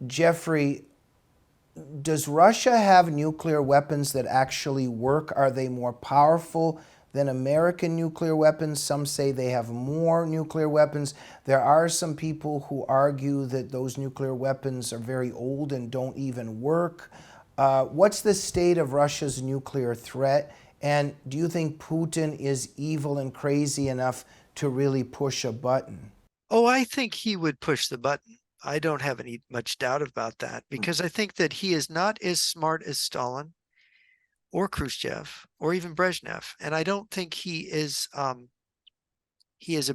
Jeffrey, does Russia have nuclear weapons that actually work? Are they more powerful than American nuclear weapons? Some say they have more nuclear weapons. There are some people who argue that those nuclear weapons are very old and don't even work. What's the state of Russia's nuclear threat? And do you think Putin is evil and crazy enough to really push a button? Oh, I think he would push the button. I don't have any much doubt about that because I think that he is not as smart as Stalin or Khrushchev or even Brezhnev, and I don't think he is a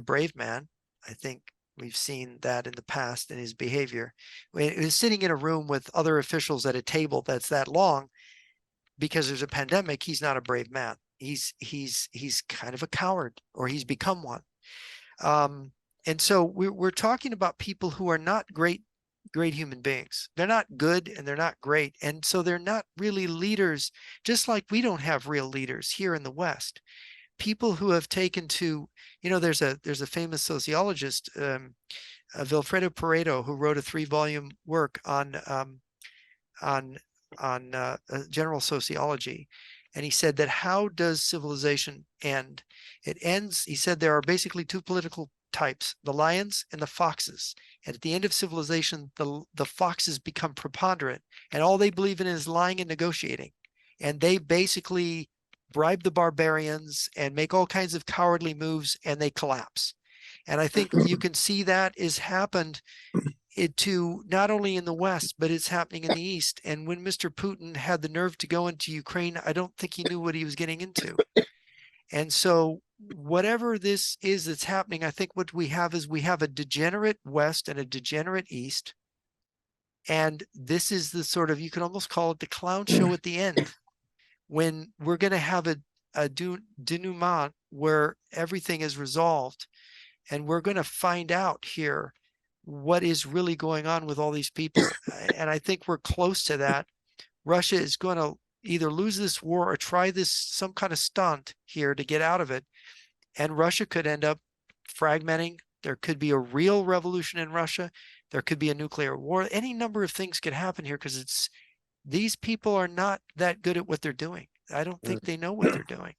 brave man. I think we've seen that in the past in his behavior. When he was sitting in a room with other officials at a table that's that long because there's a pandemic, he's not a brave man. He's kind of a coward, or he's become one. Um, and so we're talking about people who are not great human beings. They're not good and they're not great. And so they're not really leaders, just like we don't have real leaders here in the West. People who have taken to, there's a famous sociologist, Vilfredo Pareto, who wrote a 3-volume work on general sociology. And he said that how does civilization end? It ends, he said, there are basically two political types, the lions and the foxes. And at the end of civilization, the foxes become preponderant, and all they believe in is lying and negotiating. And they basically bribe the barbarians and make all kinds of cowardly moves, and they collapse. And I think you can see that is happened to not only in the West, but it's happening in the East. And when Mr. Putin had the nerve to go into Ukraine, I don't think he knew what he was getting into. And so whatever this is that's happening, I think what we have is we have a degenerate West and a degenerate East. And this is the sort of, you could almost call it the clown show at the end, when we're going to have a denouement where everything is resolved. And we're going to find out here what is really going on with all these people. And I think we're close to that. Russia is going to either lose this war or try this some kind of stunt here to get out of it. And Russia could end up fragmenting. There could be a real revolution in Russia. There could be a nuclear war. Any number of things could happen here because these people are not that good at what they're doing. I don't think they know what they're doing.